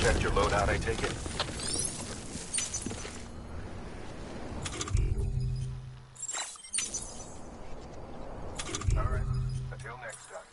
checked your loadout, I take it? All right. Until next time.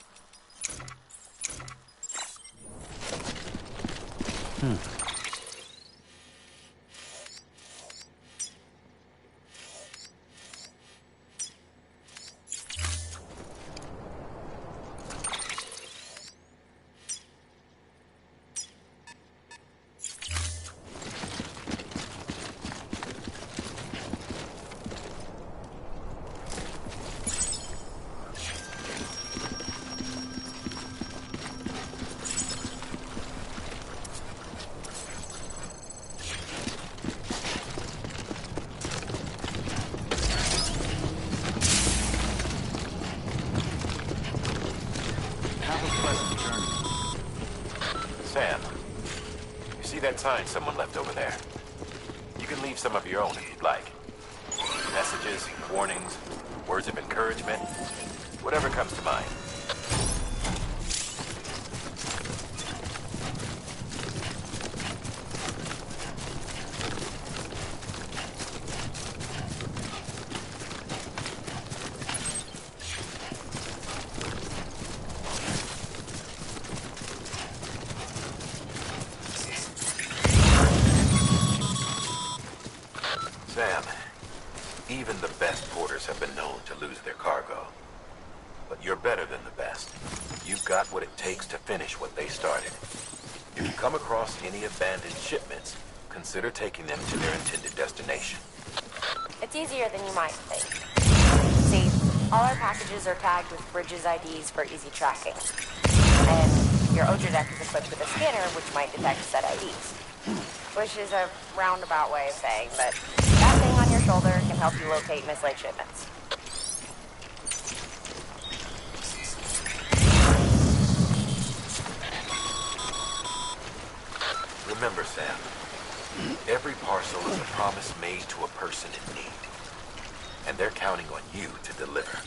Sam, you see that sign someone left over there? You can leave some of your own if you'd like. Messages, warnings, words of encouragement, whatever comes to mind. Sam, even the best porters have been known to lose their cargo. But you're better than the best. You've got what it takes to finish what they started. If you come across any abandoned shipments, consider taking them to their intended destination. It's easier than you might think. See, all our packages are tagged with Bridges IDs for easy tracking. And your Oja deck is equipped with a scanner which might detect set IDs. Which is a roundabout way of saying that that thing on your shoulder can help you locate mislaid shipments. Remember, Sam, every parcel is a promise made to a person in need. And they're counting on you to deliver.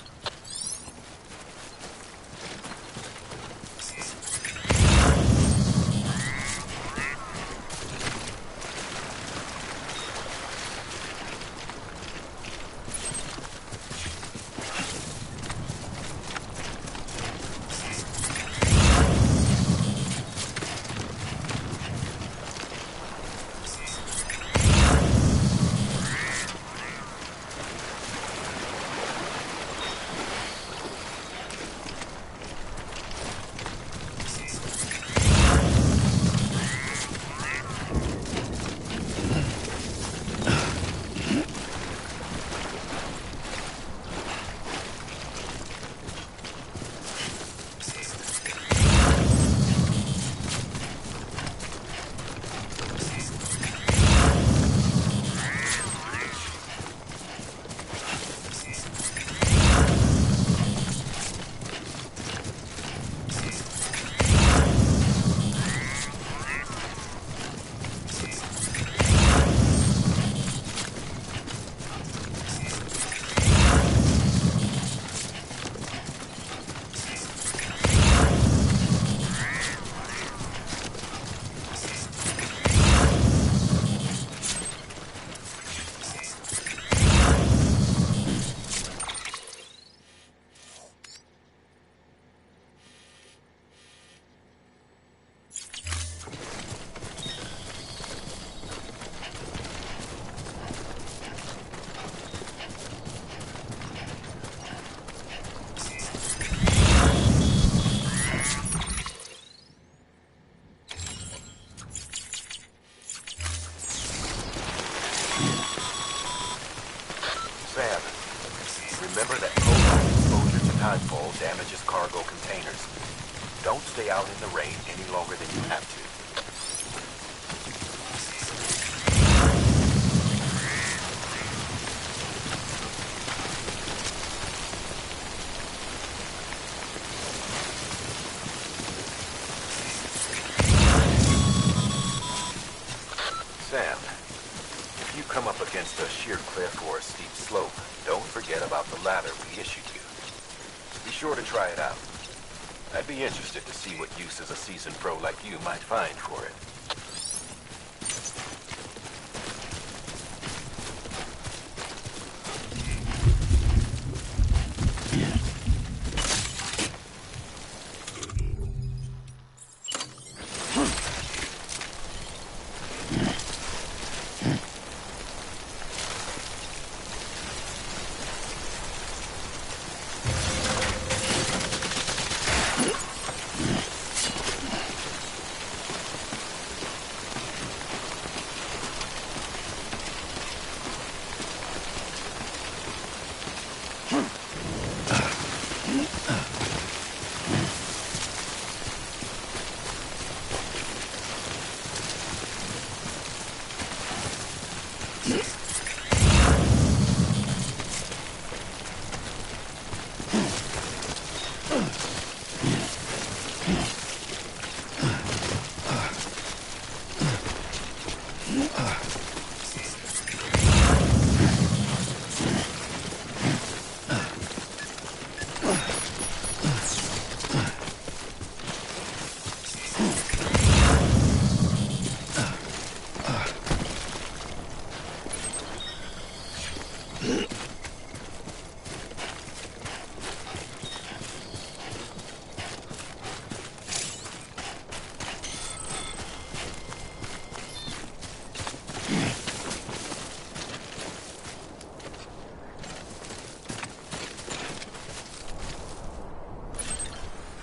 Sam, remember that prolonged exposure to tidefall damages cargo containers. Don't stay out in the rain any longer than you have to. Sam, if you come up against a sheer cliff or a steep slope, don't forget about the ladder we issued you. Be sure to try it out. I'd be interested to see what use as a seasoned pro like you might find for it.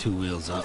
Two wheels up.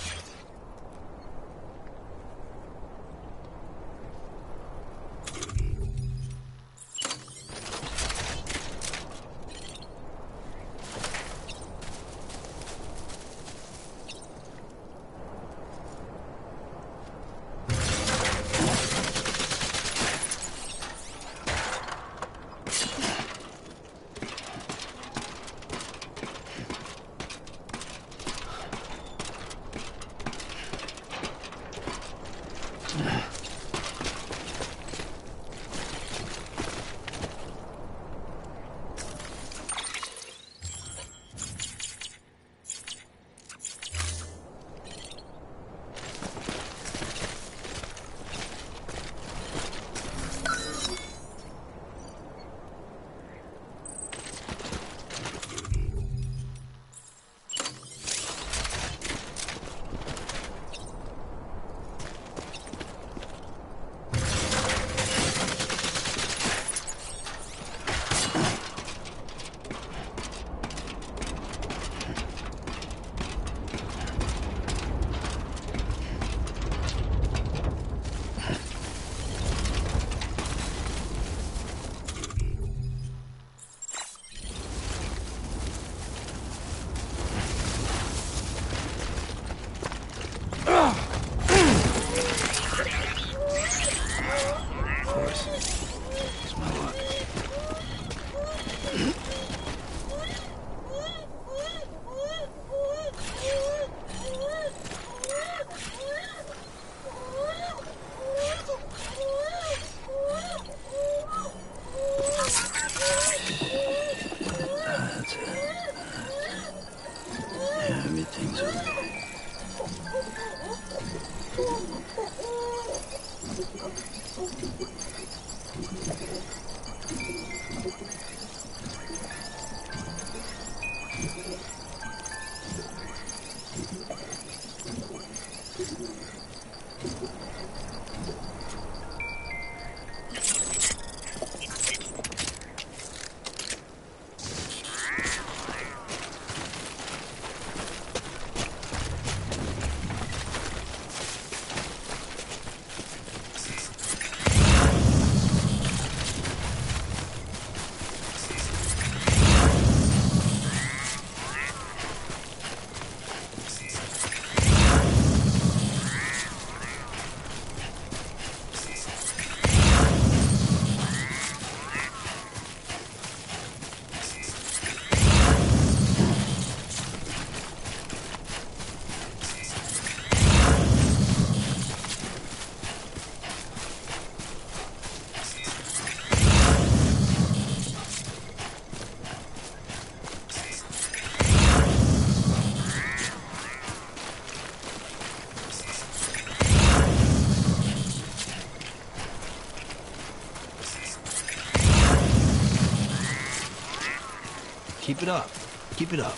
Keep it up. Keep it up.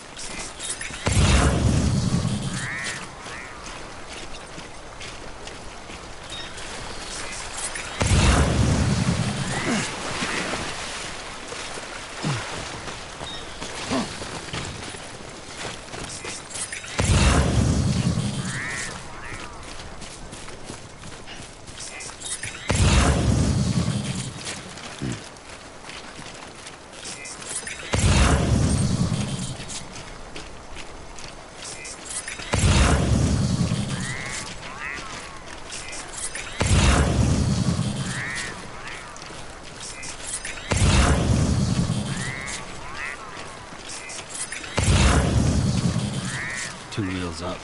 Two wheels up.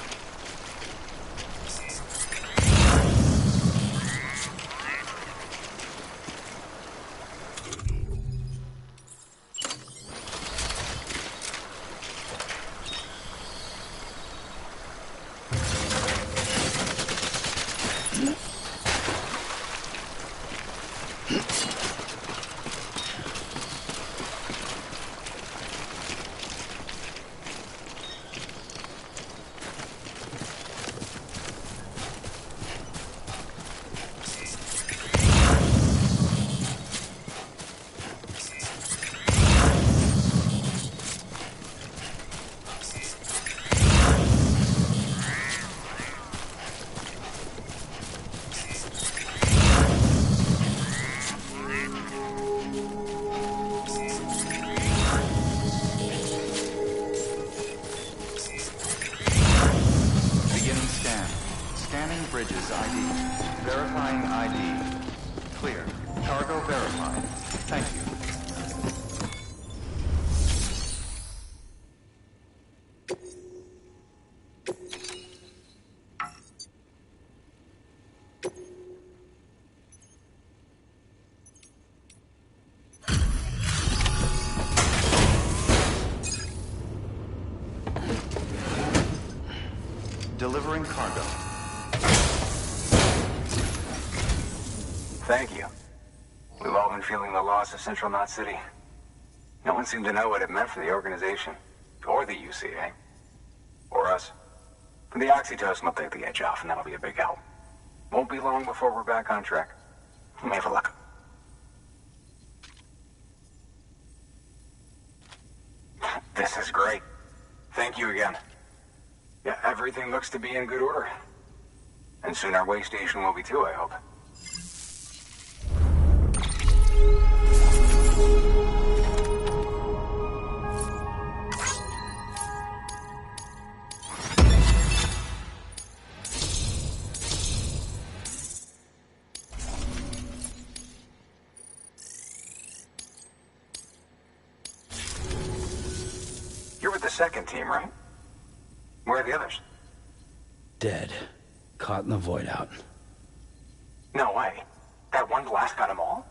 Bridges ID. Verifying ID. Clear. Cargo verified. Thank you. Delivering cargo. Thank you. We've all been feeling the loss of Central Knot City. No one seemed to know what it meant for the organization. Or the UCA. Or us. The oxytocin will take the edge off, and that'll be a big help. Won't be long before we're back on track. We may have luck. This is great. Thank you again. Yeah, everything looks to be in good order. And soon our way station will be too, I hope. You're with the second team, right? Where are the others? Dead. Caught in the void out. No way. That one blast got them all?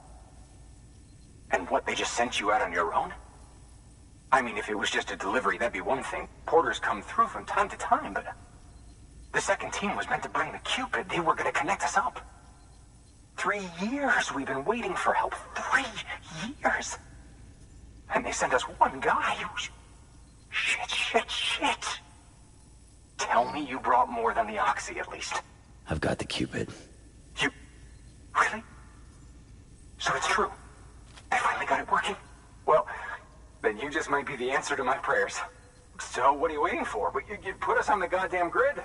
And what, they just sent you out on your own? I mean, if it was just a delivery, that'd be one thing. Porters come through from time to time, but... The second team was meant to bring the Cupid. They were gonna connect us up. 3 years we've been waiting for help. 3 years! And they sent us one guy. Shit. Tell me you brought more than the Oxy, at least. I've got the Cupid. You... Really? So it's true. They finally got it working? Well, then you just might be the answer to my prayers. So what are you waiting for? You put us on the goddamn grid.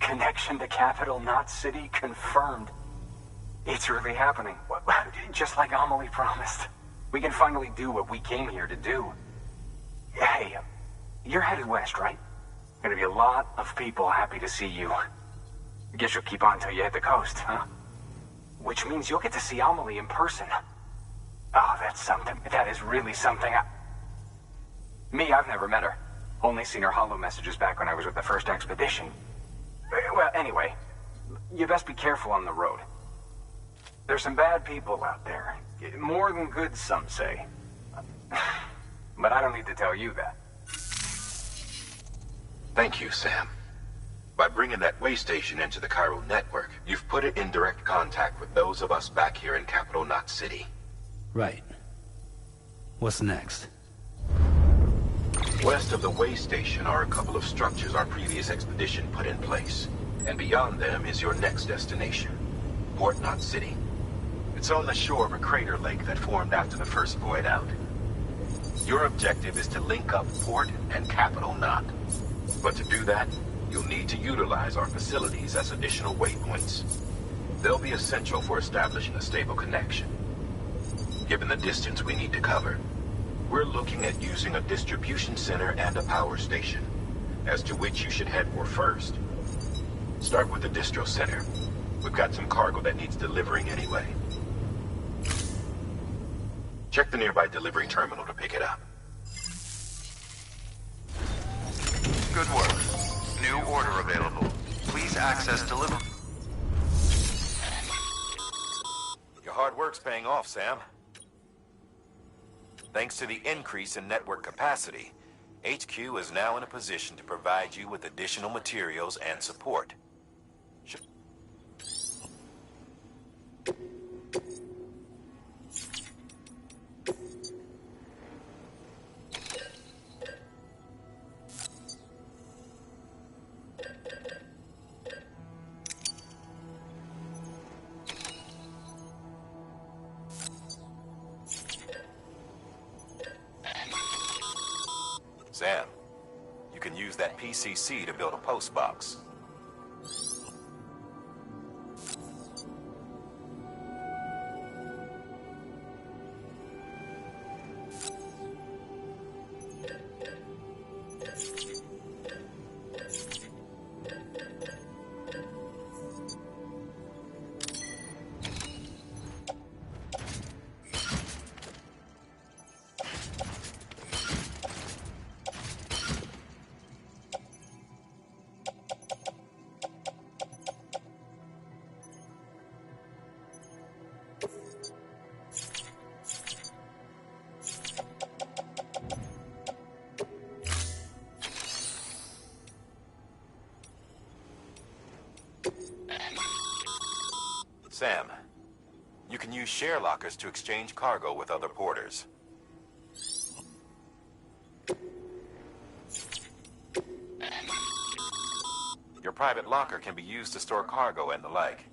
Connection to Capital Knot City confirmed. It's really happening. Just like Amelie promised. We can finally do what we came here to do. Hey, you're headed west, right? Gonna be a lot of people happy to see you. I guess you'll keep on till you hit the coast, huh? Which means you'll get to see Amelie in person. Oh, that's something. That is really something. I've never met her. Only seen her holo messages back when I was with the first expedition. Well, anyway, you best be careful on the road. There's some bad people out there. More than good, some say. But I don't need to tell you that. Thank you, Sam. By bringing that way station into the Cairo network, you've put it in direct contact with those of us back here in Capital Knot City. Right. What's next? West of the way station are a couple of structures our previous expedition put in place. And beyond them is your next destination, Port Knot City. It's on the shore of a crater lake that formed after the first void out. Your objective is to link up Port and Capital Knot. But to do that, you'll need to utilize our facilities as additional waypoints. They'll be essential for establishing a stable connection. Given the distance we need to cover, we're looking at using a distribution center and a power station, as to which you should head for first. Start with the distro center. We've got some cargo that needs delivering anyway. Check the nearby delivery terminal to pick it up. Good work. New order available. Please access delivery. Your hard work's paying off, Sam. Thanks to the increase in network capacity, HQ is now in a position to provide you with additional materials and support. Sh- Sam, you can use that PCC to build a post box. Sam, you can use share lockers to exchange cargo with other porters. Your private locker can be used to store cargo and the like.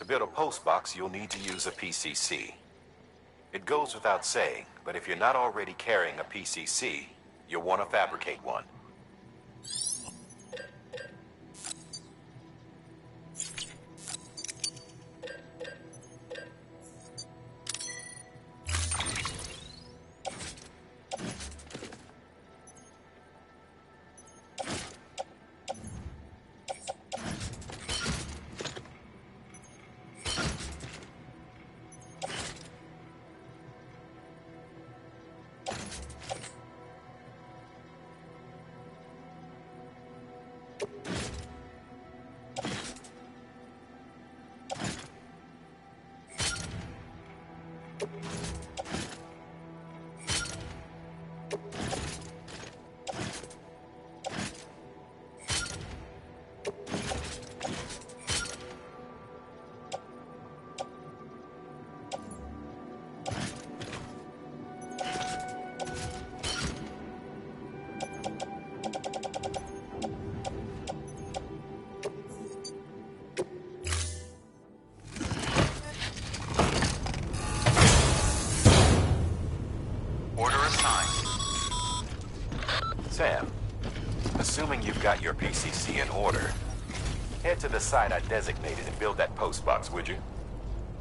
To build a post box, you'll need to use a PCC. It goes without saying, but if you're not already carrying a PCC, you'll want to fabricate one. Sam, assuming you've got your PCC in order, head to the site I designated and build that post box, would you?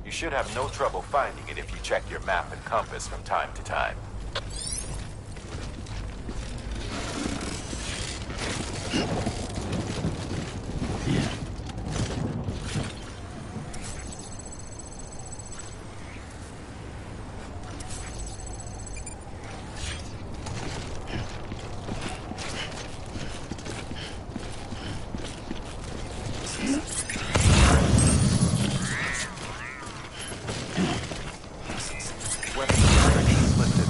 You should have no trouble finding it if you check your map and compass from time to time. Weapons restrictions lifted.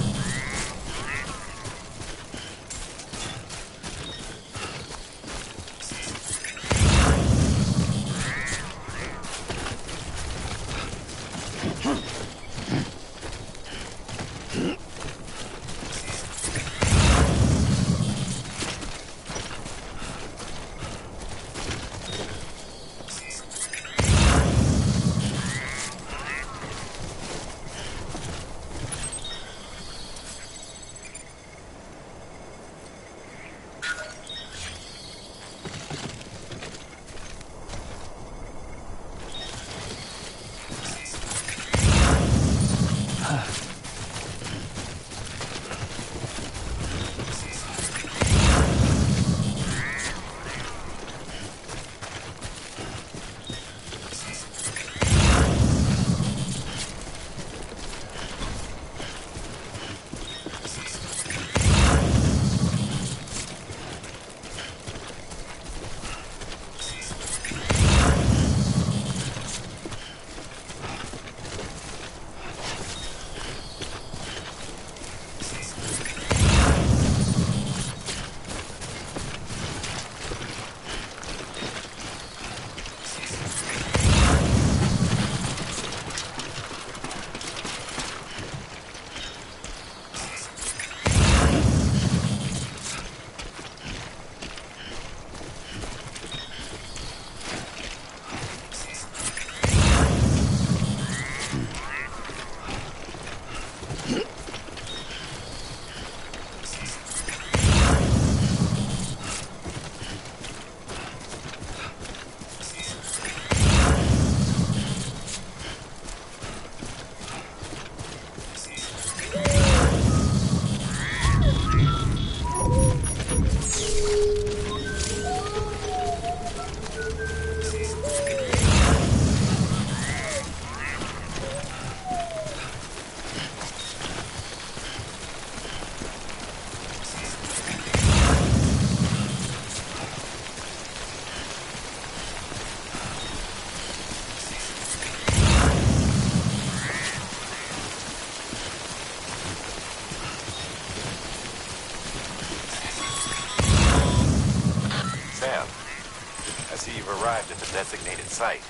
I see you've arrived at the designated site.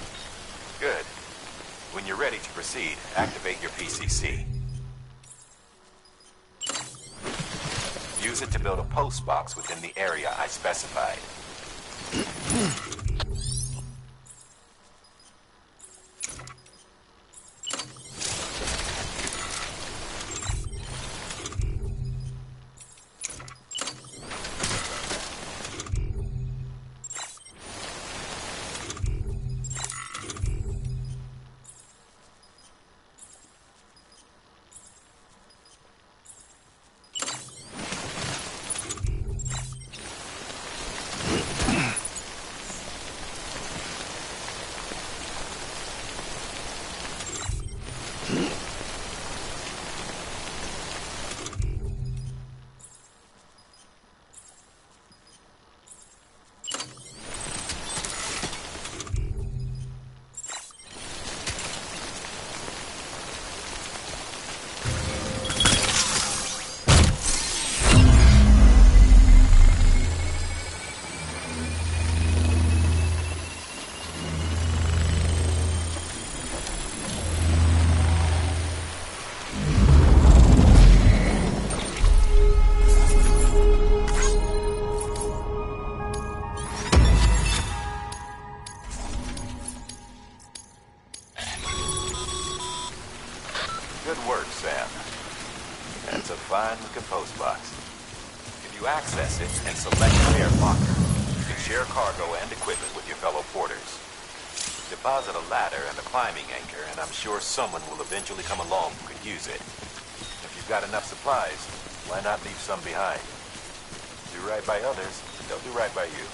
Good. When you're ready to proceed, activate your PCC. Use it to build a post box within the area I specified. Good work, Sam. That's a fine-looking post box. If you access it and select Share Locker, you can share cargo and equipment with your fellow porters. Deposit a ladder and a climbing anchor, and I'm sure someone will eventually come along who could use it. If you've got enough supplies, why not leave some behind? Do right by others, they'll do right by you.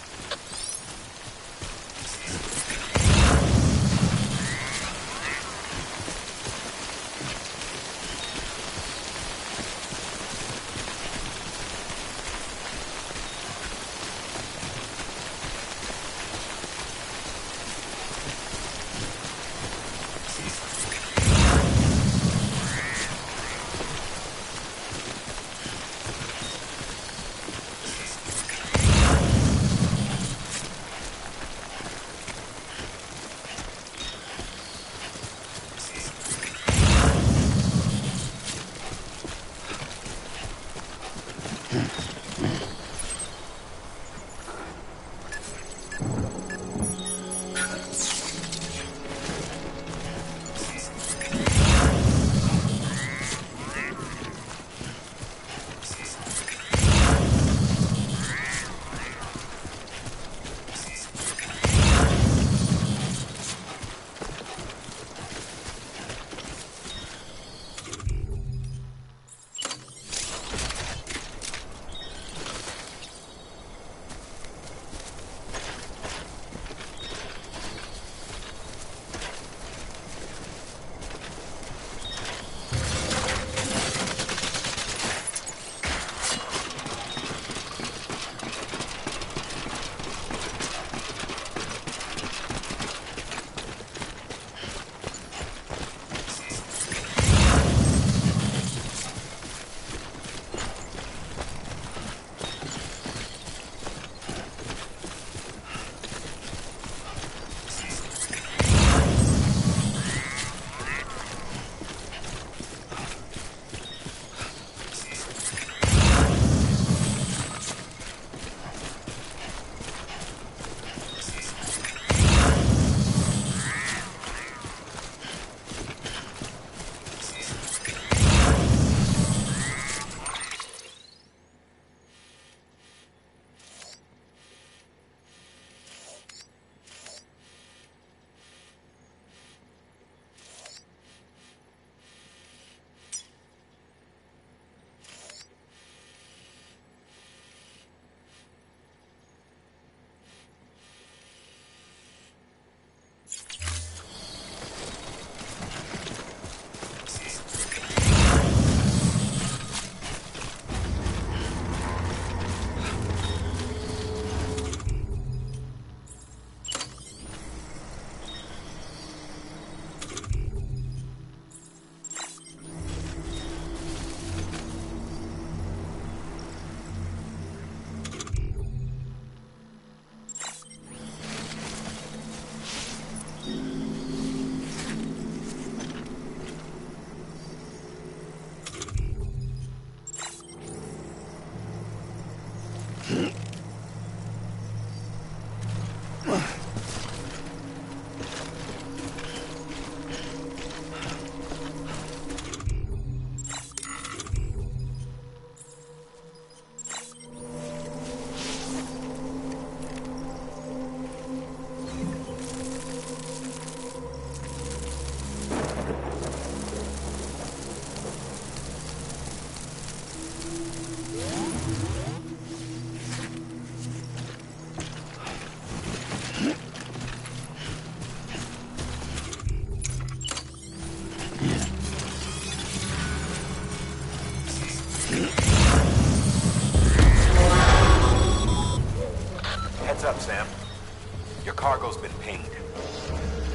Your cargo's been pinged.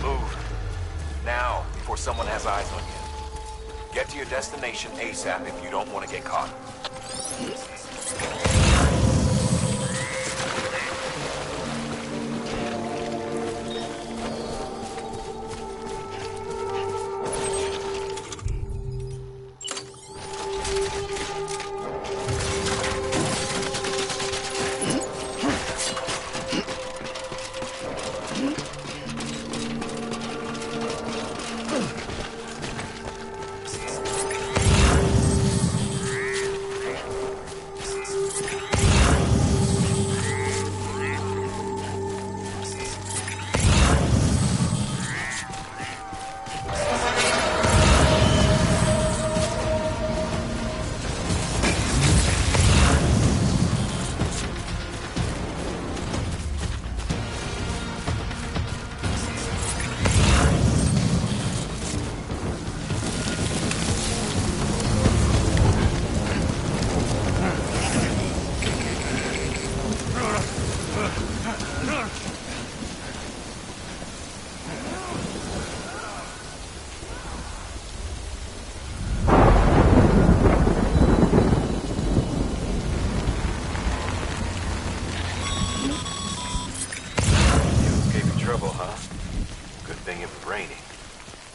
Move. Now, before someone has eyes on you. Get to your destination ASAP if you don't want to get caught.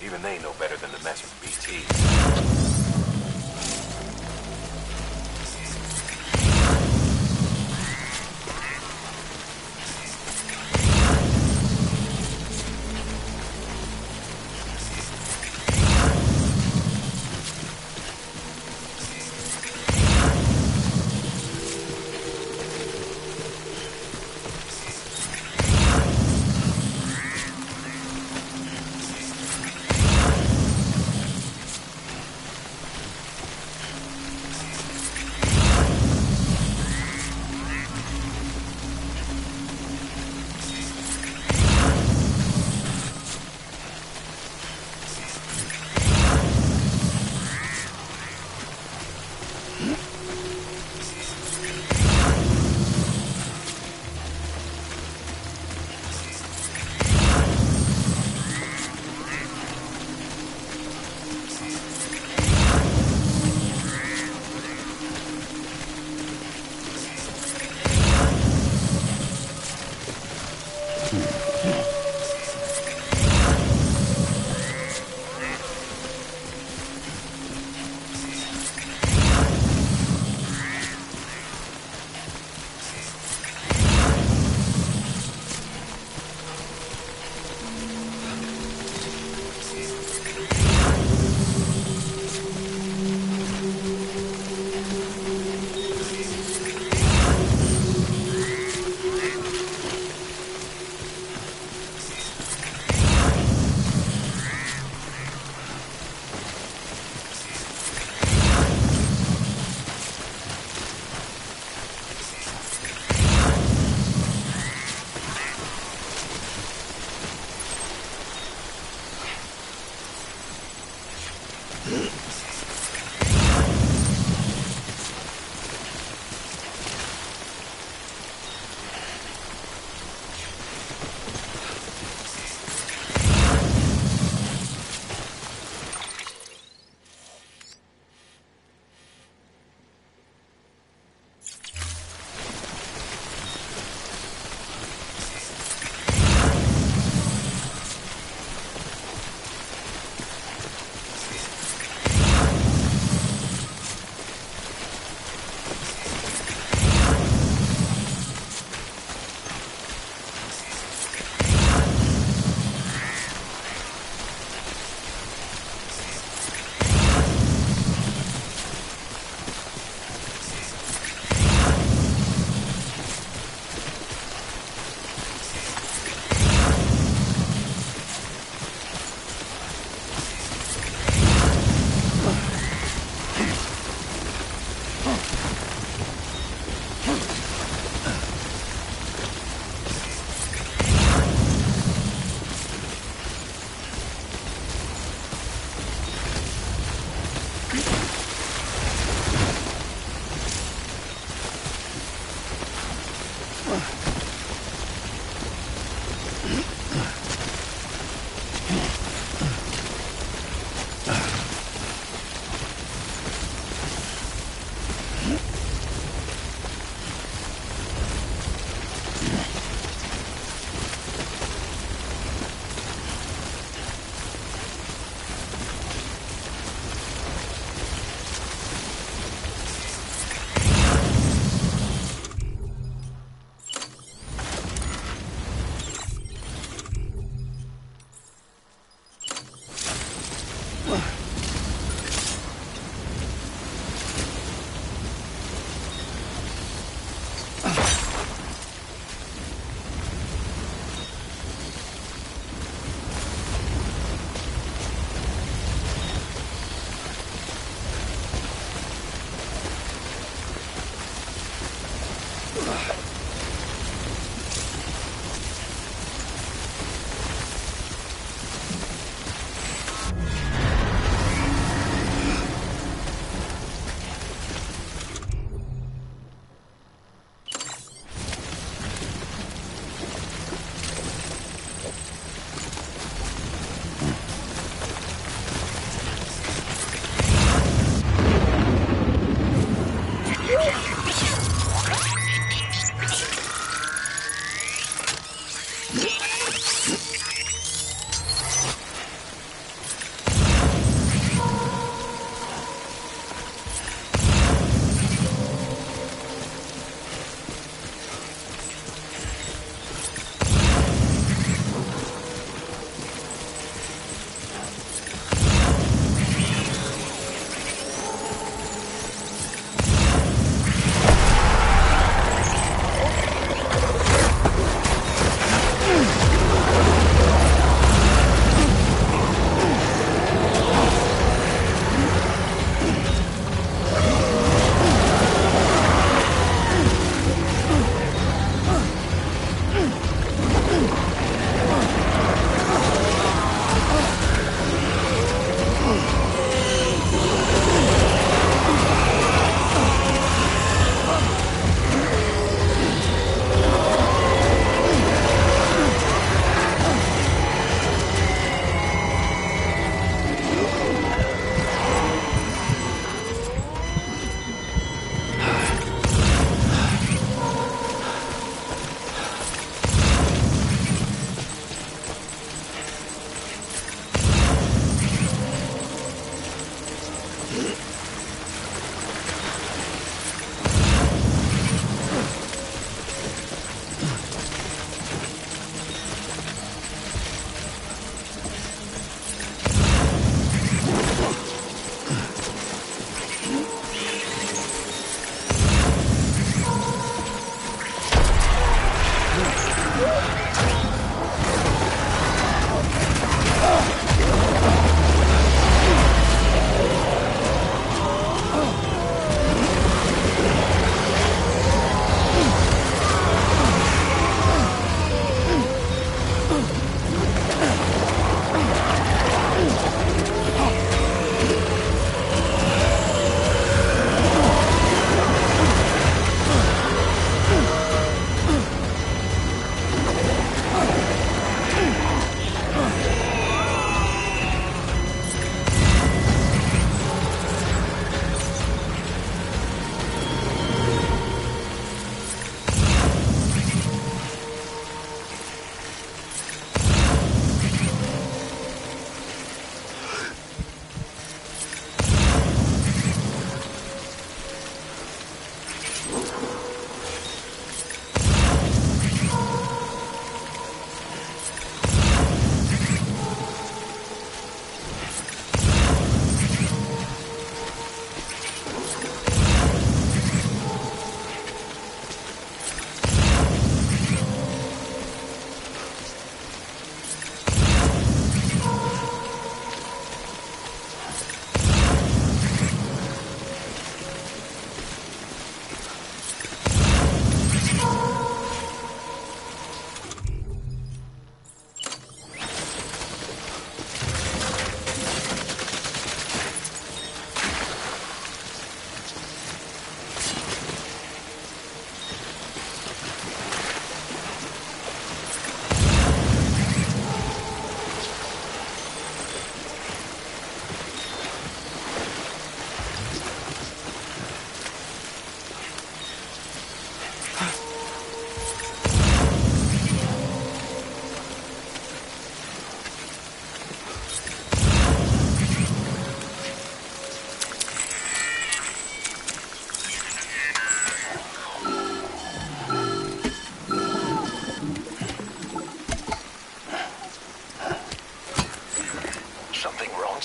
Even they know better than to mess with BTs.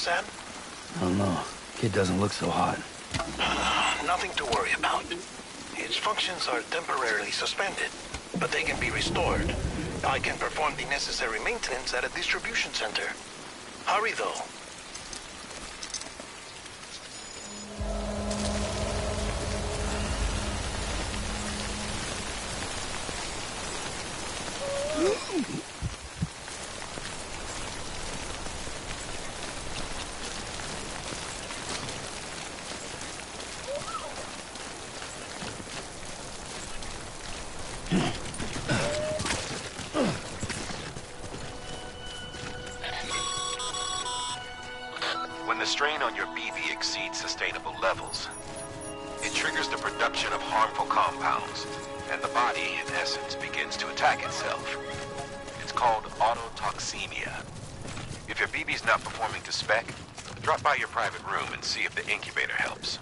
Sam? I don't know. Kid doesn't look so hot. Nothing to worry about. Its functions are temporarily suspended, but they can be restored. I can perform the necessary maintenance at a distribution center. Hurry, though. When the strain on your BB exceeds sustainable levels, it triggers the production of harmful compounds, and the body, in essence, begins to attack itself. It's called autotoxemia. If your BB's not performing to spec, drop by your private room and see if the incubator helps.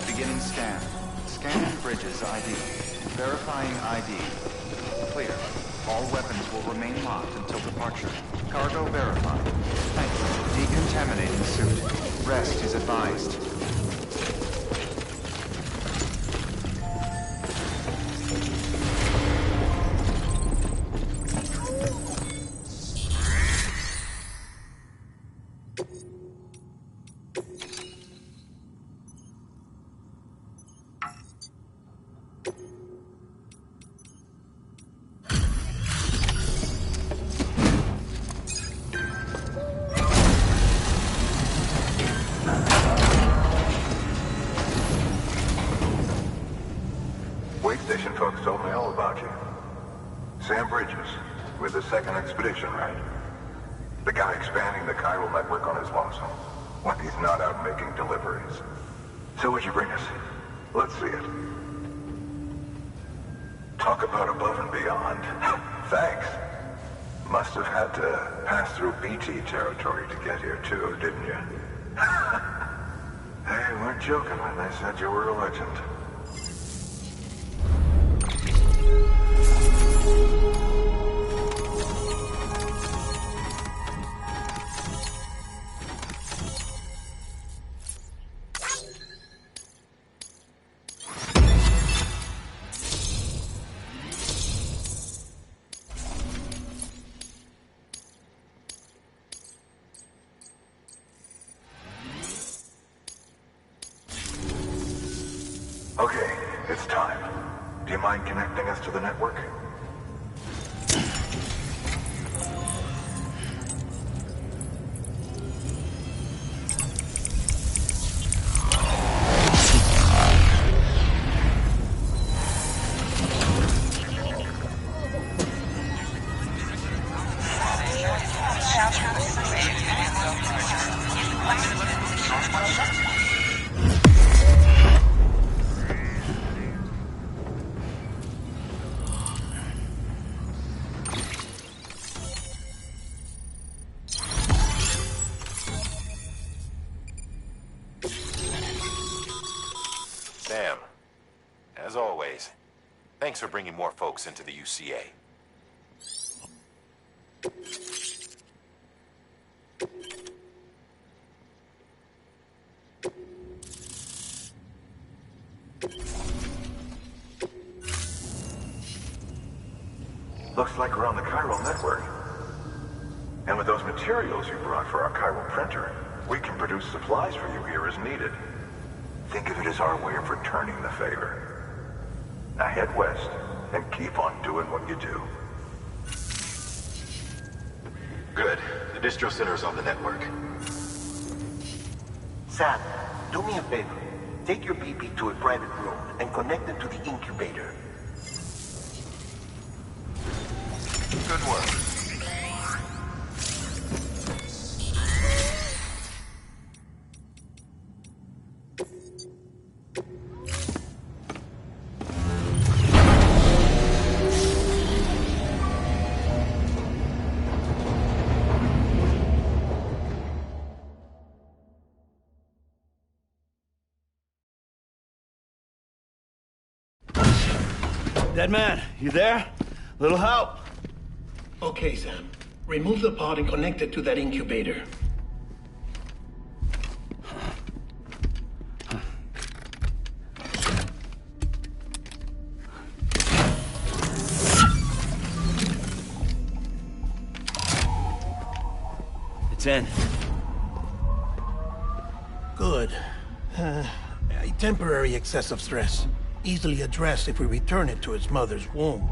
Beginning scan. Scanning Bridges ID. Verifying ID. Clear. All weapons will remain locked until departure. Cargo verified. Thank you. Decontaminating suit. Rest is advised. Wait station folks told me all about you. Sam Bridges, with the second expedition, right? The guy expanding the chiral network on his lonesome, when he's not out making deliveries. So what'd you bring us? Let's see it. Talk about above and beyond. Thanks. Must have had to pass through BT territory to get here too, didn't you? They weren't joking when they said you were a legend. Okay, it's time. Do you mind connecting us to the network? Sam, as always, thanks for bringing more folks into the UCA. Looks like we're on the chiral network. And with those materials you brought for our chiral printer, we can produce supplies for you here as needed. Think of it as our way of returning the favor. Now head west and keep on doing what you do. Good. The distro center's on the network. Sam, do me a favor. Take your BB to a private room and connect it to the incubator. Good work. Dead man, you there? Little help? Okay, Sam. Remove the pod and connect it to that incubator. It's in. Good. A temporary excess of stress. Easily addressed if we return it to its mother's womb.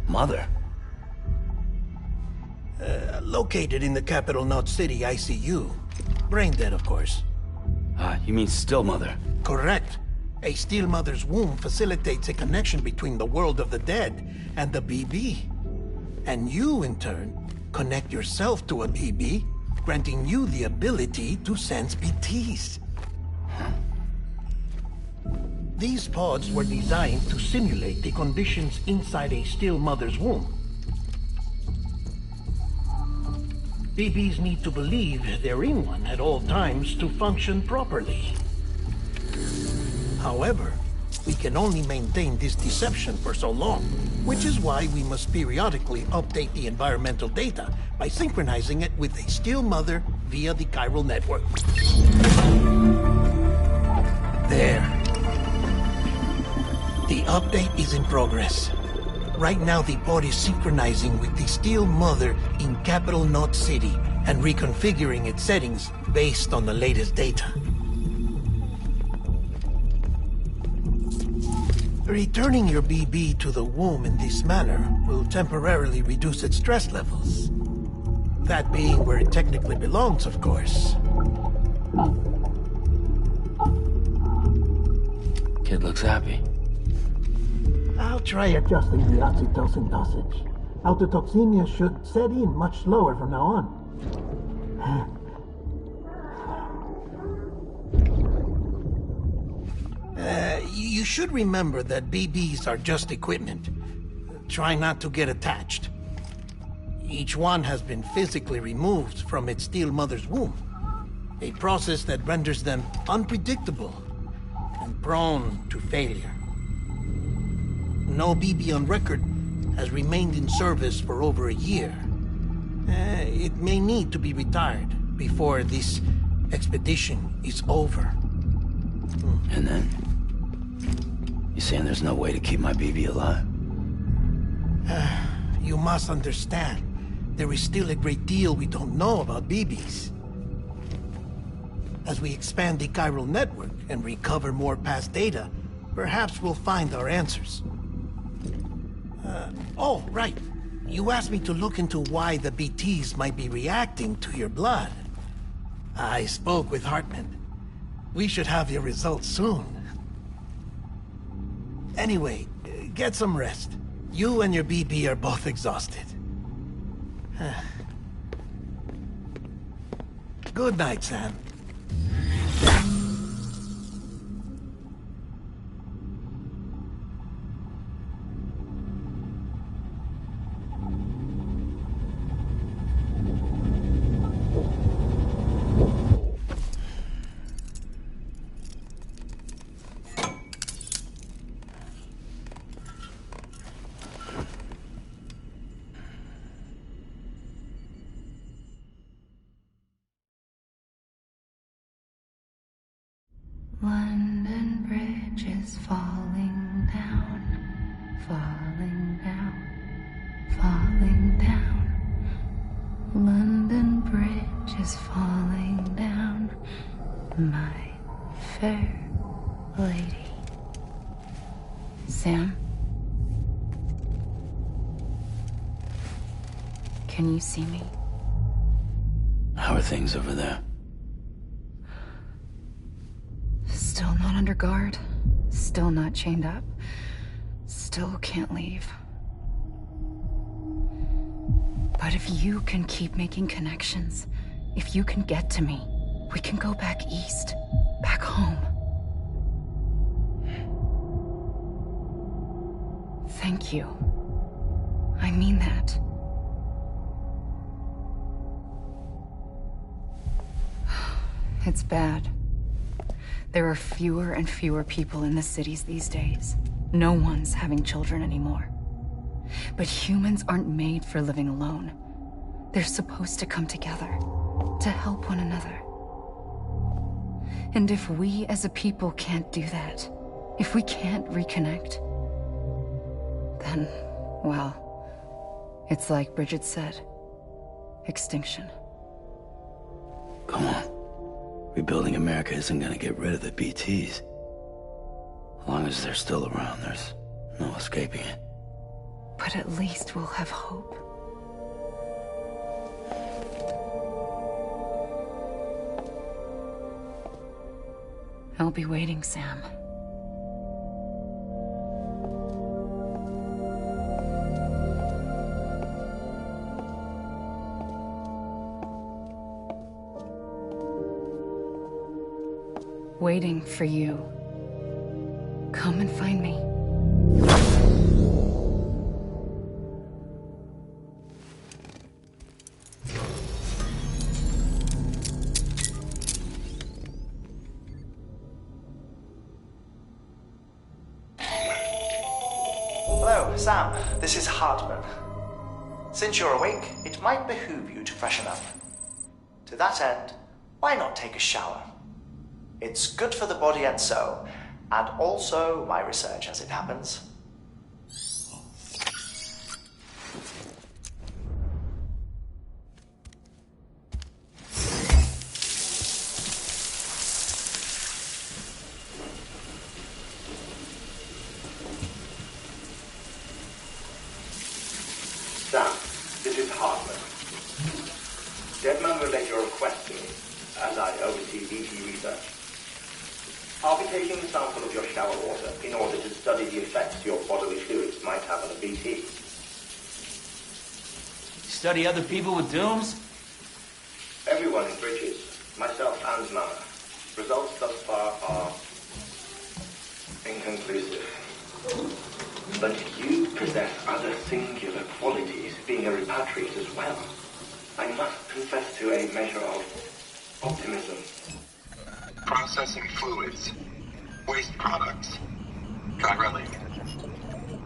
Mother? Located in the capital Knot City ICU. Brain dead, of course. You mean still mother? Correct. A still mother's womb facilitates a connection between the world of the dead and the BB. And you, in turn, connect yourself to a BB, granting you the ability to sense BTs. These pods were designed to simulate the conditions inside a still mother's womb. BBs need to believe they're in one at all times to function properly. However, we can only maintain this deception for so long, which is why we must periodically update the environmental data by synchronizing it with a still mother via the chiral network. There. The update is in progress. Right now, the pod is synchronizing with the Steel Mother in Capital Knot City and reconfiguring its settings based on the latest data. Returning your BB to the womb in this manner will temporarily reduce its stress levels. That being where it technically belongs, of course. Kid looks happy. I'll try adjusting the oxytocin dosage. Autotoxemia should set in much slower from now on. You should remember that BBs are just equipment. Try not to get attached. Each one has been physically removed from its steel mother's womb. A process that renders them unpredictable and prone to failure. No BB on record has remained in service for over a year. It may need to be retired before this expedition is over. And then? You saying there's no way to keep my BB alive? You must understand, there is still a great deal we don't know about BBs. As we expand the chiral network and recover more past data, perhaps we'll find our answers. Oh, right. You asked me to look into why the BTs might be reacting to your blood. I spoke with Hartman. We should have your results soon. Anyway, get some rest. You and your BB are both exhausted. Good night, Sam. London Bridge is falling down, falling down, falling down. London Bridge is falling down, my fair lady. Sam? Can you see me? How are things over there? Still not under guard. Still not chained up. Still can't leave. But if you can keep making connections, if you can get to me, we can go back east. Back home. Thank you. I mean that. It's bad. There are fewer and fewer people in the cities these days. No one's having children anymore. But humans aren't made for living alone. They're supposed to come together, to help one another. And if we as a people can't do that, if we can't reconnect, then, well, it's like Bridget said, extinction. Come on. Rebuilding America isn't gonna get rid of the BTs. As long as they're still around, there's no escaping it. But at least we'll have hope. I'll be waiting, Sam. Waiting for you. Come and find me. Hello, Sam. This is Hartman. Since you're awake, it might behoove you to freshen up. To that end, why not take a shower? It's good for the body and soul, and also my research as it happens. Sam, this is Hartman. Deadman relayed your request to me, as I oversee BT research. I'll be taking a sample of your shower water in order to study the effects your bodily fluids might have on a BT. Study other people with dooms? Everyone in Bridges, myself and Mama. Results thus far are inconclusive. But you possess other singular qualities, being a repatriate as well. I must confess to a measure of optimism. Processing fluids. Waste products. Chirelli.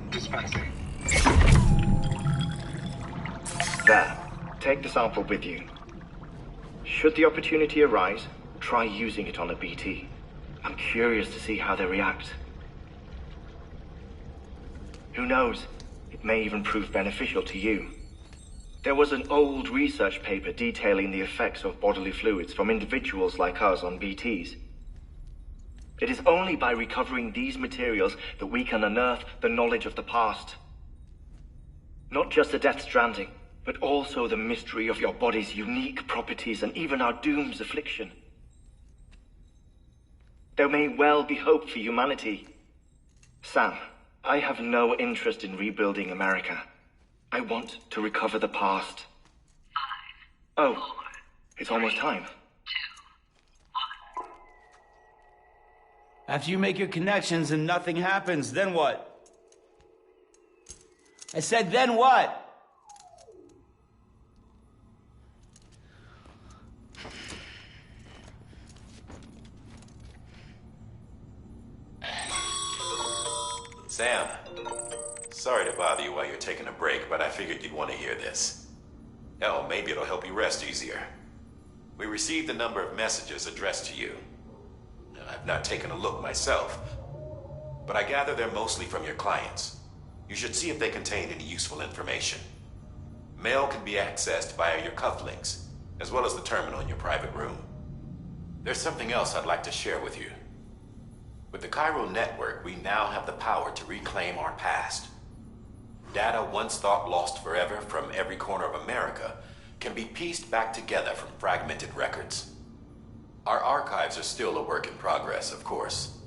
Dispensing. There. Take the sample with you. Should the opportunity arise, try using it on a BT. I'm curious to see how they react. Who knows? It may even prove beneficial to you. There was an old research paper detailing the effects of bodily fluids from individuals like us on BTs. It is only by recovering these materials that we can unearth the knowledge of the past. Not just the Death Stranding, but also the mystery of your body's unique properties and even our doom's affliction. There may well be hope for humanity. Sam, I have no interest in rebuilding America. I want to recover the past. 5, Oh, 4, it's almost time. 2, 1. After you make your connections and nothing happens, then what? I said, then what? Sam, sorry to bother you while you're taking a break, but I figured you'd want to hear this. Hell, maybe it'll help you rest easier. We received a number of messages addressed to you. I've not taken a look myself, but I gather they're mostly from your clients. You should see if they contain any useful information. Mail can be accessed via your cufflinks, as well as the terminal in your private room. There's something else I'd like to share with you. With the Chiral Network, we now have the power to reclaim our past. Data once thought lost forever from every corner of America can be pieced back together from fragmented records. Our archives are still a work in progress, of course.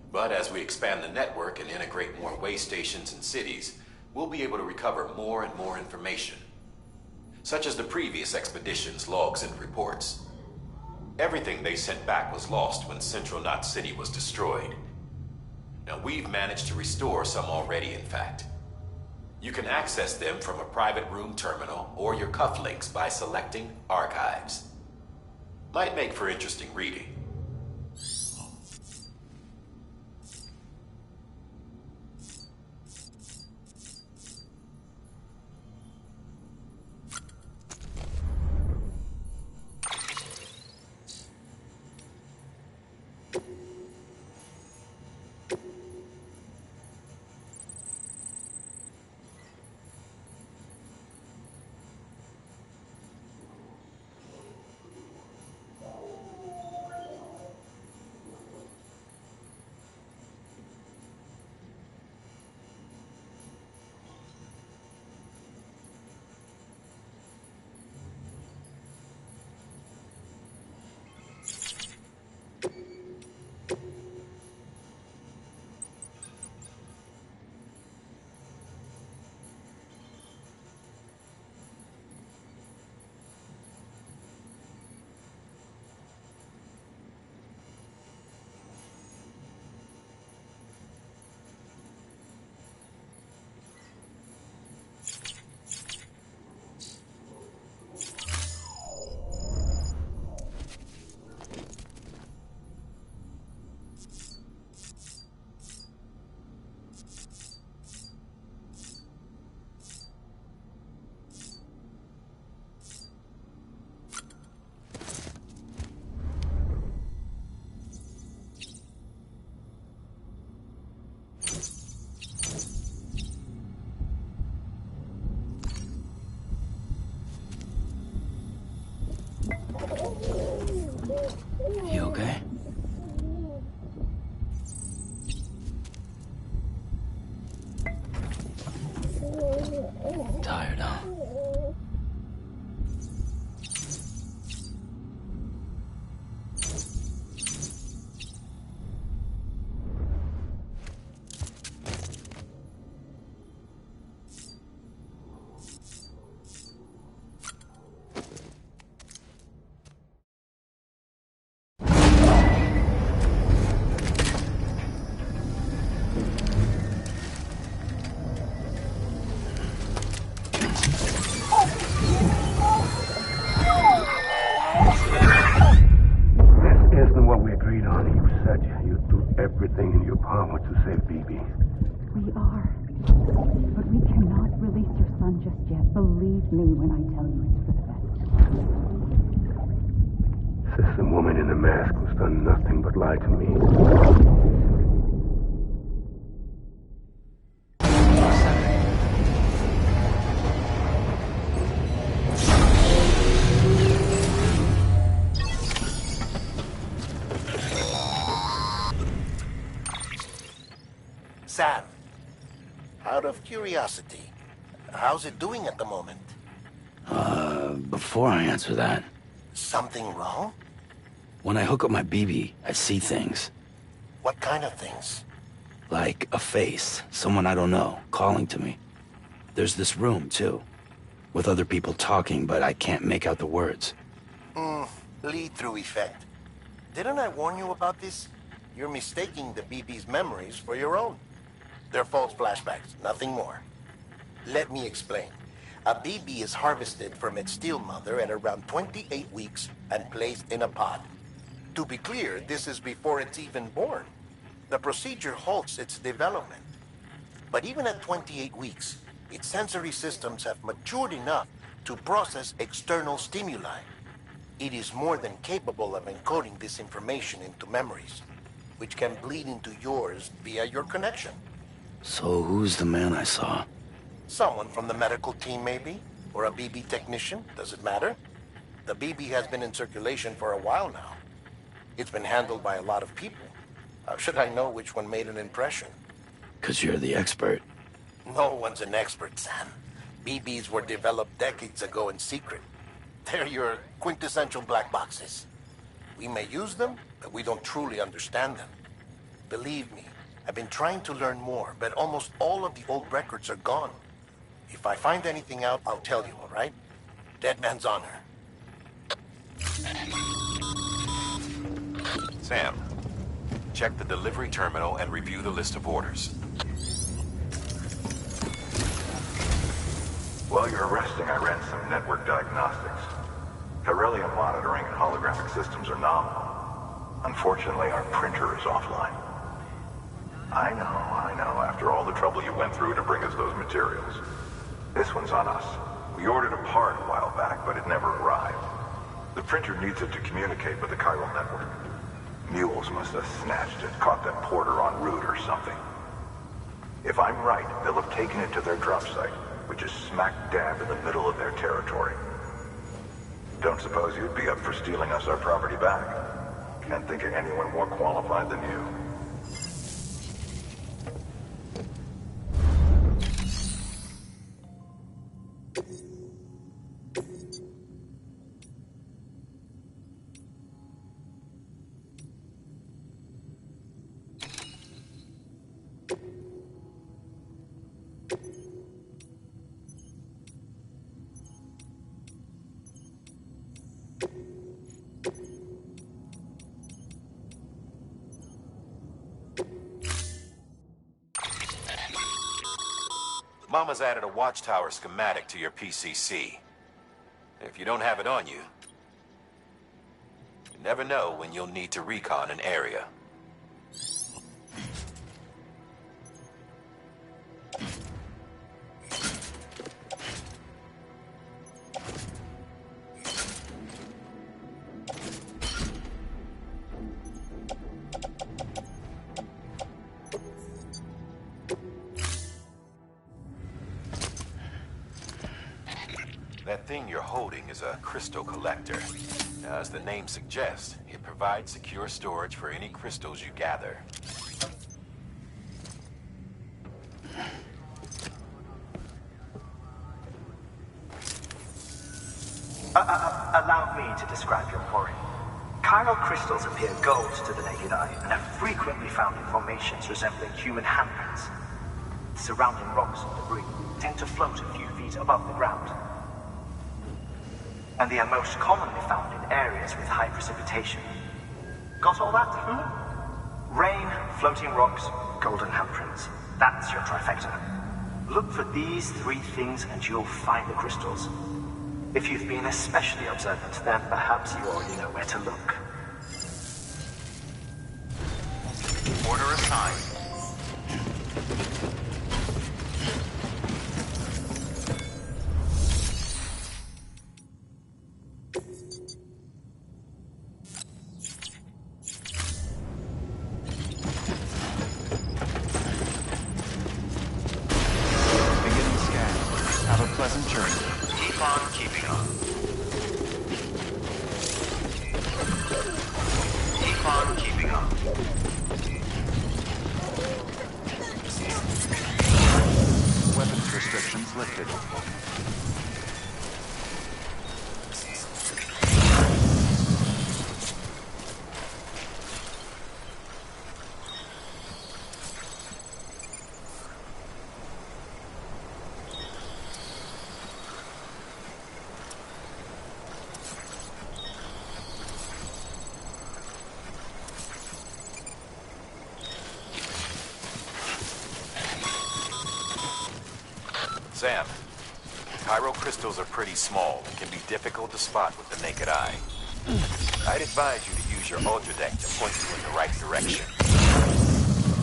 But as we expand the network and integrate more way stations and cities, we'll be able to recover more and more information, such as the previous expedition's logs and reports. Everything they sent back was lost when Central Knot City was destroyed. Now, we've managed to restore some already, in fact. You can access them from a private room terminal or your cufflinks by selecting Archives. Might make for interesting reading. Tired, huh? Everything in your power to save BB. We are. But we cannot release your son just yet. Believe me when I tell you it's for the best. Sister woman in the mask who's done nothing but lie to me. Sam, out of curiosity, how's it doing at the moment? Before I answer that... Something wrong? When I hook up my BB, I see things. What kind of things? Like a face, someone I don't know, calling to me. There's this room, too, with other people talking, but I can't make out the words. Lead-through effect. Didn't I warn you about this? You're mistaking the BB's memories for your own. They're false flashbacks, nothing more. Let me explain. A BB is harvested from its steel mother at around 28 weeks and placed in a pod. To be clear, this is before it's even born. The procedure halts its development. But even at 28 weeks, its sensory systems have matured enough to process external stimuli. It is more than capable of encoding this information into memories, which can bleed into yours via your connection. So who's the man I saw? Someone from the medical team, maybe? Or a BB technician? Does it matter? The BB has been in circulation for a while now. It's been handled by a lot of people. How should I know which one made an impression? 'Cause you're the expert. No one's an expert, Sam. BBs were developed decades ago in secret. They're your quintessential black boxes. We may use them, but we don't truly understand them. Believe me, I've been trying to learn more, but almost all of the old records are gone. If I find anything out, I'll tell you, all right? Dead man's honor. Sam, check the delivery terminal and review the list of orders. While you're resting, I ran some network diagnostics. Beryllium monitoring and holographic systems are nominal. Unfortunately, our printer is offline. I know. After all the trouble you went through to bring us those materials. This one's on us. We ordered a part a while back, but it never arrived. The printer needs it to communicate with the chiral network. Mules must have snatched it, caught that porter en route or something. If I'm right, they'll have taken it to their drop site, which is smack dab in the middle of their territory. Don't suppose you'd be up for stealing us our property back? Can't think of anyone more qualified than you. Mama's added a watchtower schematic to your PCC. If you don't have it on you, you never know when you'll need to recon an area. That thing you're holding is a crystal collector. Now, as the name suggests, it provides secure storage for any crystals you gather. Allow me to describe your quarry. Chiral crystals appear gold to the naked eye and are frequently found in formations resembling human handprints. Surrounding rocks and debris tend to float a few feet above the ground. And they are most commonly found in areas with high precipitation. Got all that? Rain, floating rocks, golden handprints. That's your trifecta. Look for these three things and you'll find the crystals. If you've been especially observant, then perhaps you already know where to look. Order assigned. Beginning scan. Have a pleasant journey. Keep on keeping on. Keep on keeping on. Weapons restrictions lifted. Sam, chiral crystals are pretty small and can be difficult to spot with the naked eye. I'd advise you to use your ultradeck to point you in the right direction.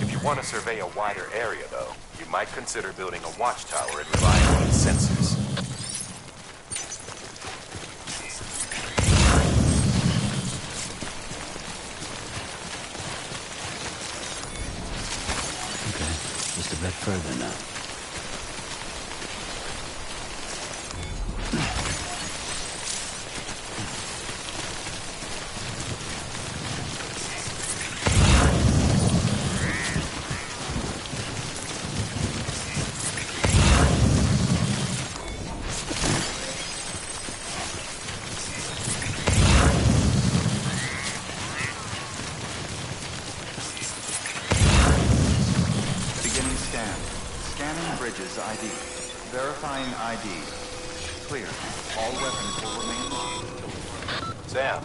If you want to survey a wider area, though, you might consider building a watchtower and relying on its sensors. Okay, just a bit further now. Beginning scan. Scanning bridges ID. Verifying ID. Clear. All weapons will remain locked. Sam,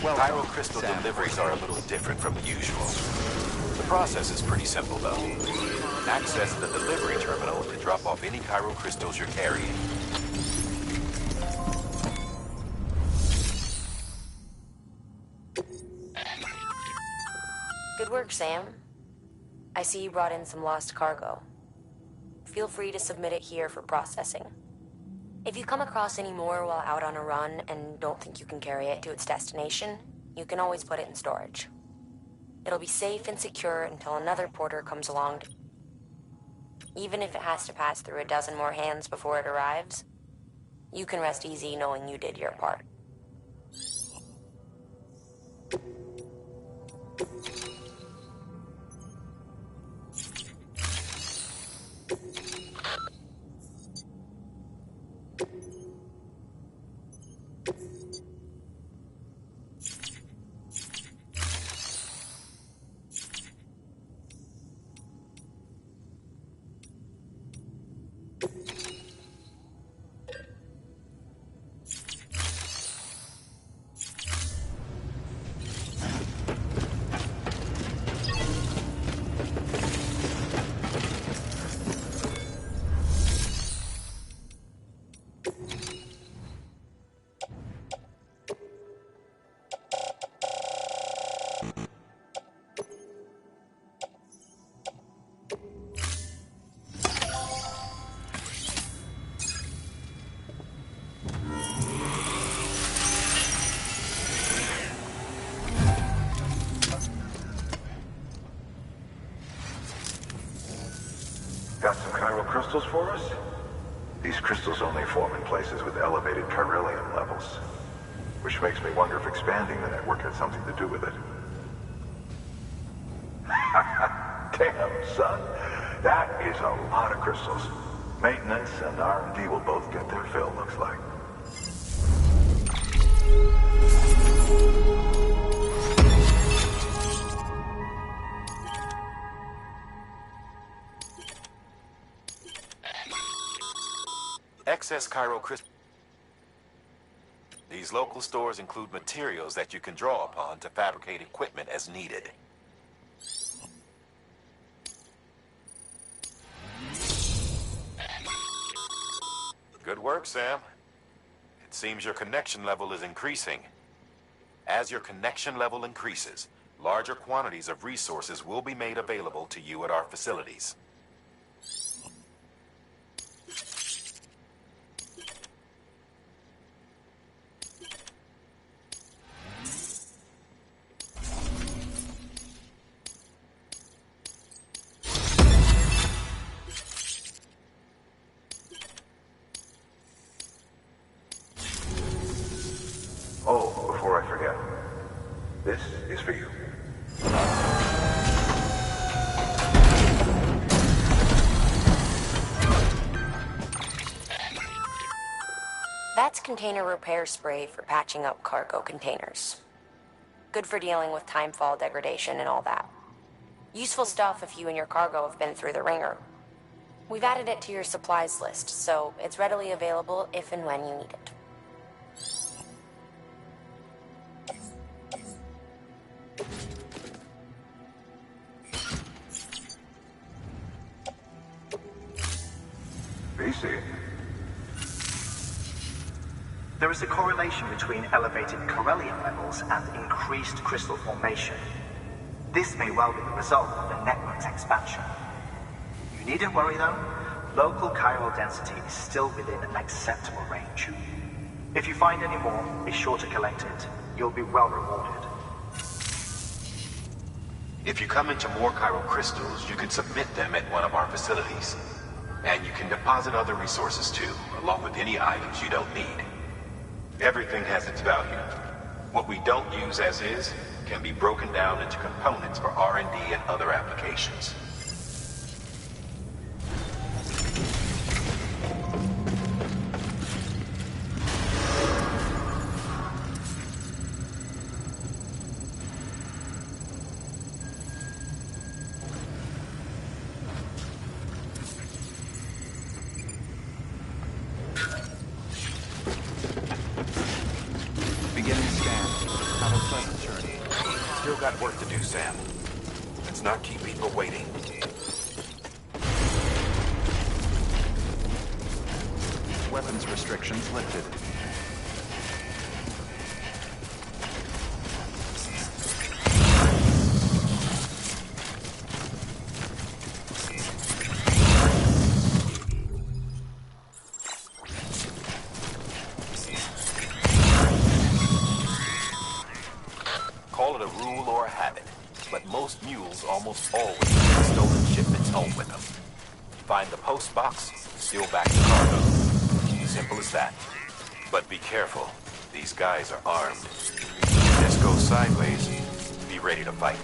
Welcome, chiral crystal Sam. deliveries are a little different from the usual. The process is pretty simple, though. Access the delivery terminal to drop off any chiral crystals you're carrying. Good work, Sam. I see you brought in some lost cargo. Feel free to submit it here for processing. If you come across any more while out on a run and don't think you can carry it to its destination, you can always put it in storage. It'll be safe and secure until another porter comes along. Even if it has to pass through a dozen more hands before it arrives, you can rest easy knowing you did your part. Got some chiral crystals for us? These crystals only form in places with elevated chiralium levels, which makes me wonder if expanding the network had something to do with it. Damn, son. That is a lot of crystals. Maintenance and R&D will both get their fill, looks like. Excess Cairo crystal. These local stores include materials that you can draw upon to fabricate equipment as needed. Good work, Sam. It seems your connection level is increasing. As your connection level increases, larger quantities of resources will be made available to you at our facilities. Oh, before I forget, this is for you. That's container repair spray for patching up cargo containers. Good for dealing with timefall degradation and all that. Useful stuff if you and your cargo have been through the ringer. We've added it to your supplies list, so it's readily available if and when you need it. BC. There is a correlation between elevated Corellium levels and increased crystal formation. This may well be the result of the network's expansion. You needn't worry though. Local chiral density is still within an acceptable range. If you find any more, be sure to collect it. You'll be well rewarded. If you come into more chiral crystals, you can submit them at one of our facilities. And you can deposit other resources too, along with any items you don't need. Everything has its value. What we don't use as is can be broken down into components for R&D and other applications. Beginning scan. Have a pleasant journey. Still got work to do, Sam. Let's not keep people waiting. Weapons restrictions lifted. Call it a rule or a habit, but most mules almost always take stolen shipments home with them. Find the post box, steal back the cargo. Simple as that. But be careful. These guys are armed. If this goes sideways, be ready to fight.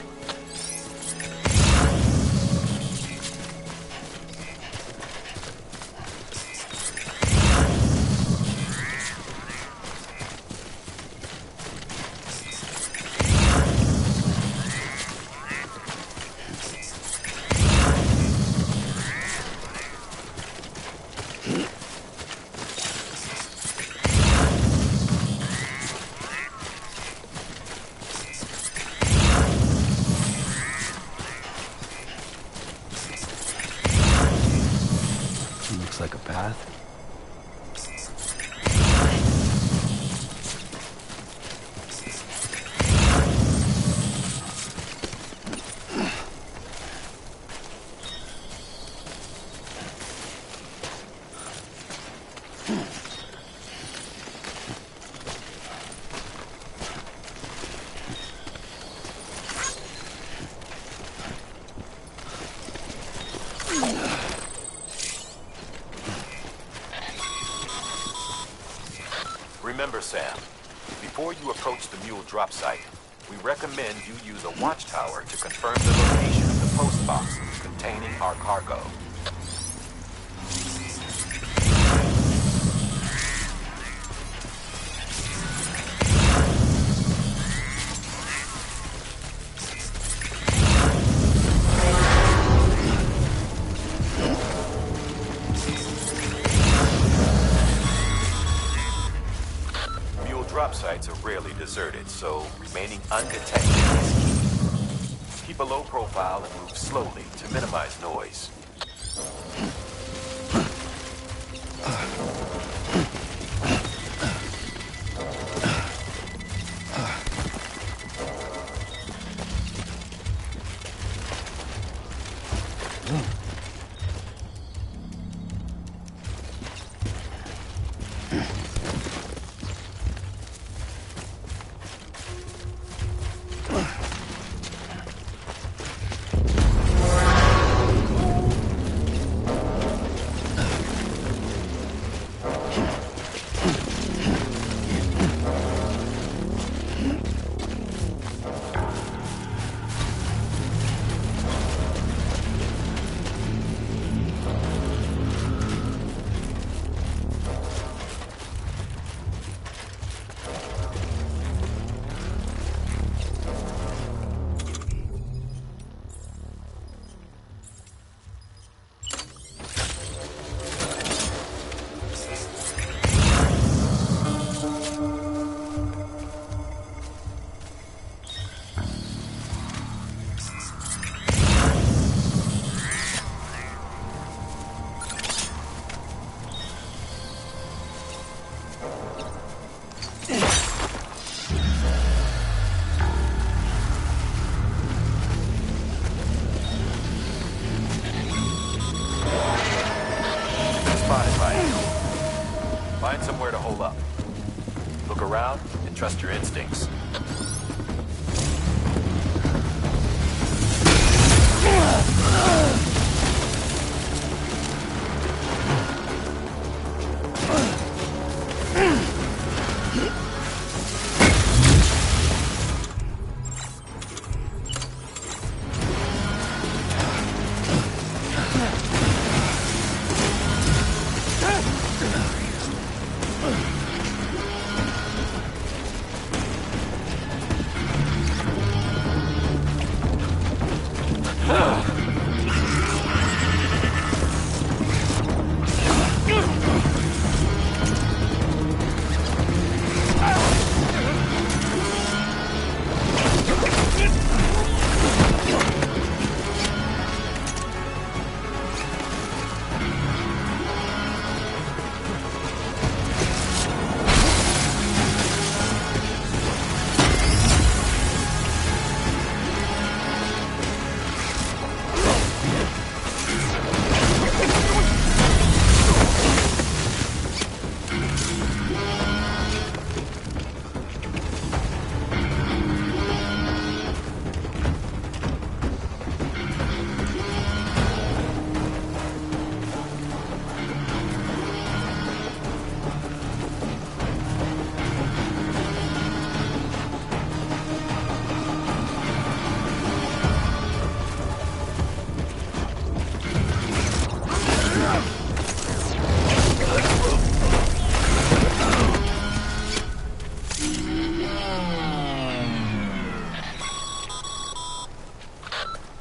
Looks like a path. Remember, Sam, before you approach the mule drop site, we recommend you use a watchtower to confirm the location of the post box containing our cargo. deserted, so remaining undetected is key. Keep a low profile and move slowly to minimize noise. Find somewhere to hole up. Look around and trust your instincts.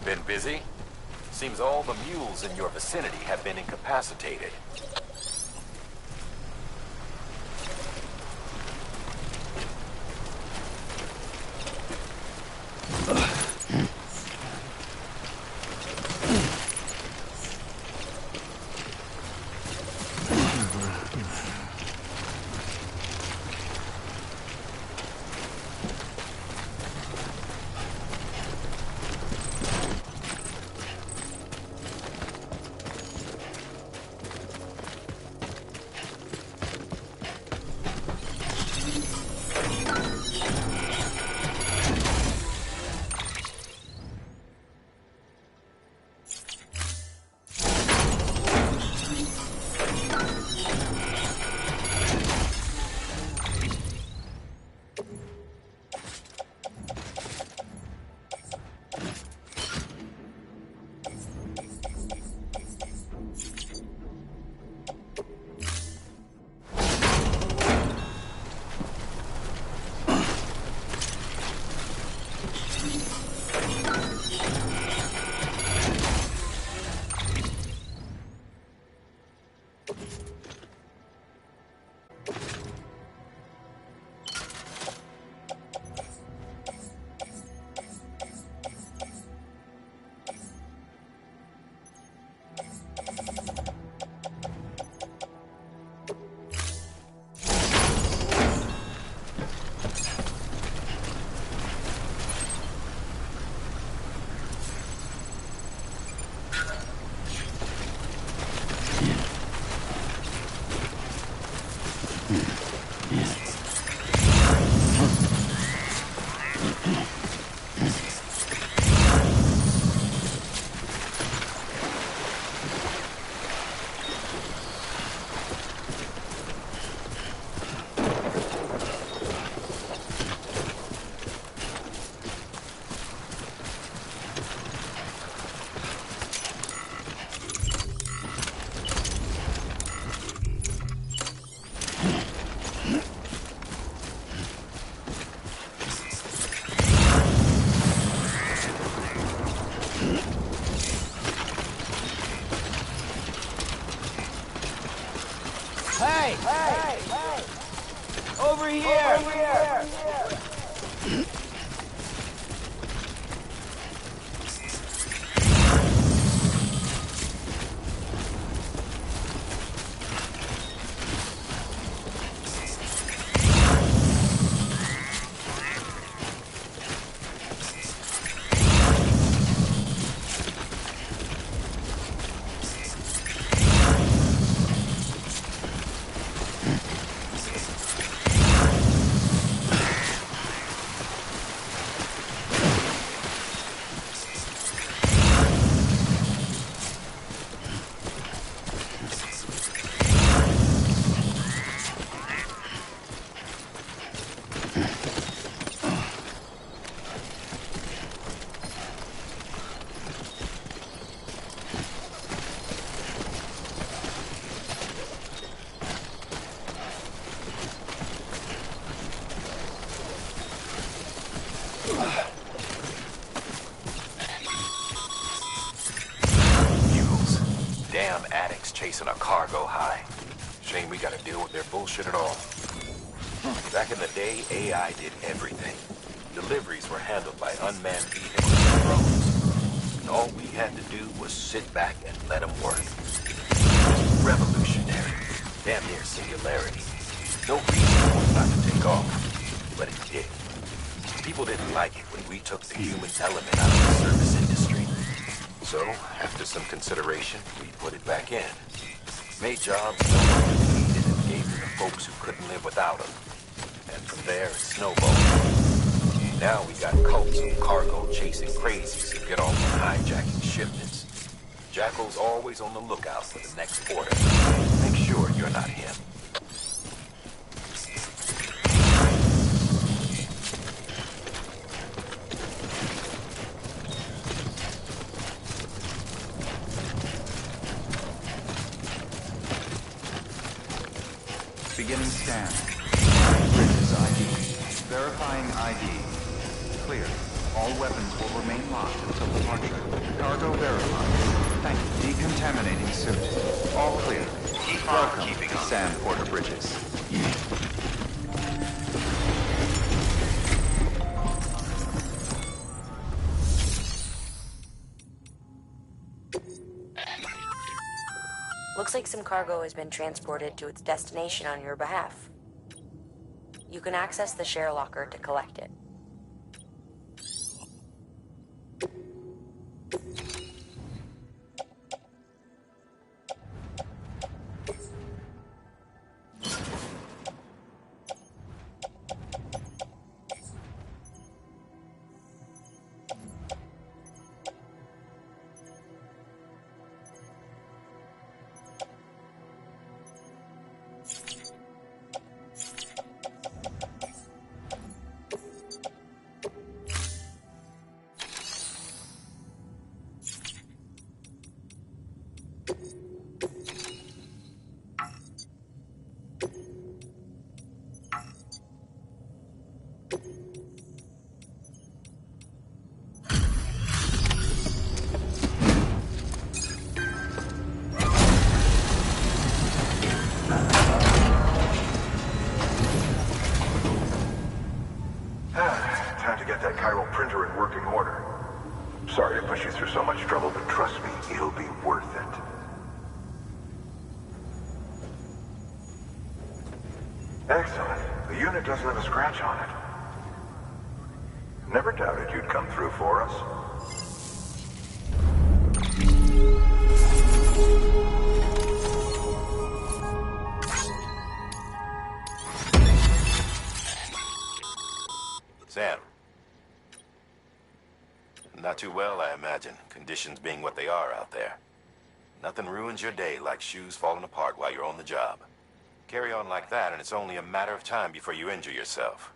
Been busy? Seems all the mules in your vicinity have been incapacitated. Over here! Damn addicts chasing a cargo high. Shame we gotta deal with their bullshit at all. Back in the day, AI did everything. Deliveries were handled by unmanned vehicles and drones. And all we had to do was sit back and let them work. It was revolutionary. Damn near singularity. No reason for it not to take off. But it did. People didn't like it when we took the human element out of the service industry. So, after some consideration, we put it back in. Made jobs no one really needed and gave them to folks who couldn't live without them. And from there, it snowballed. Now we got cults of cargo chasing crazies who get off on hijacking shipments. Jackal's always on the lookout for the next order. Make sure you're not him. Beginning scan. Bridges ID. Verifying ID. Clear. All weapons will remain locked until departure. Cargo verified. Thank you. Decontaminating suit. All clear. Welcome to Sam Porter Bridges. Looks like some cargo has been transported to its destination on your behalf. You can access the share locker to collect it. Time to get that chiral printer in working order. Sorry to push you through so much trouble, but trust me, it'll be worth it. Excellent. The unit doesn't have a scratch on it. Never doubted you'd come through for us. Sam. Not too well, I imagine, conditions being what they are out there. Nothing ruins your day like shoes falling apart while you're on the job. Carry on like that, and it's only a matter of time before you injure yourself.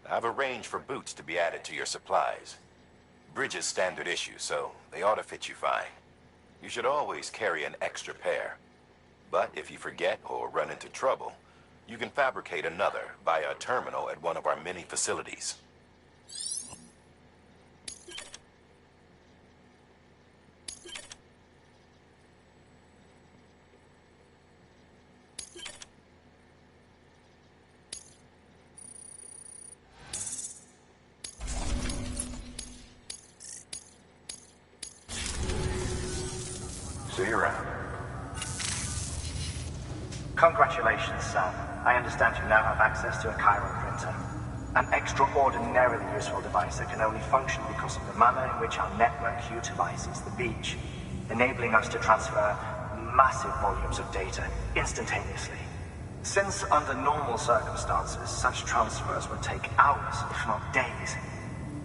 I've arranged for boots to be added to your supplies. Bridges standard issue, so they ought to fit you fine. You should always carry an extra pair. But if you forget or run into trouble, you can fabricate another via a terminal at one of our many facilities. See you around. Congratulations, Sam. I understand you now have access to a chiral printer. An extraordinarily useful device that can only function because of the manner in which our network utilizes the beach, enabling us to transfer massive volumes of data instantaneously. Since under normal circumstances, such transfers would take hours, if not days,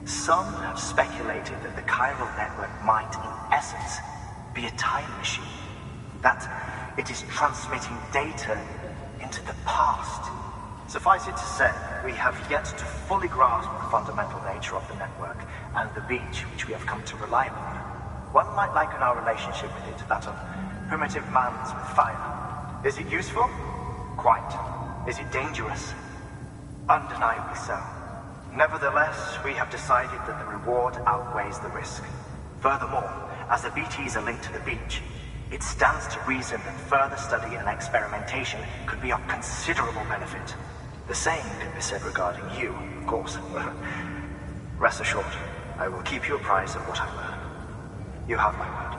some have speculated that the chiral network might, in essence, be a time machine. That it is transmitting data into the past. Suffice it to say, we have yet to fully grasp the fundamental nature of the network and the beach which we have come to rely upon. One might liken our relationship with it to that of primitive mans with fire. Is it useful? Quite. Is it dangerous? Undeniably so. Nevertheless, we have decided that the reward outweighs the risk. Furthermore, as the BTs are linked to the beach, it stands to reason that further study and experimentation could be of considerable benefit. The same can be said regarding you, of course. Rest assured, I will keep you apprised of what I learn. You have my word.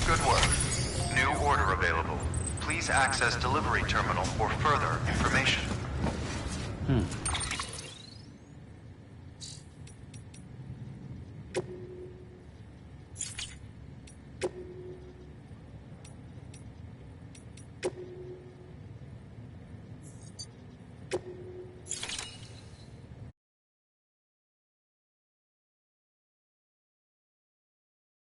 Good work. New order available. Please access delivery terminal for further information.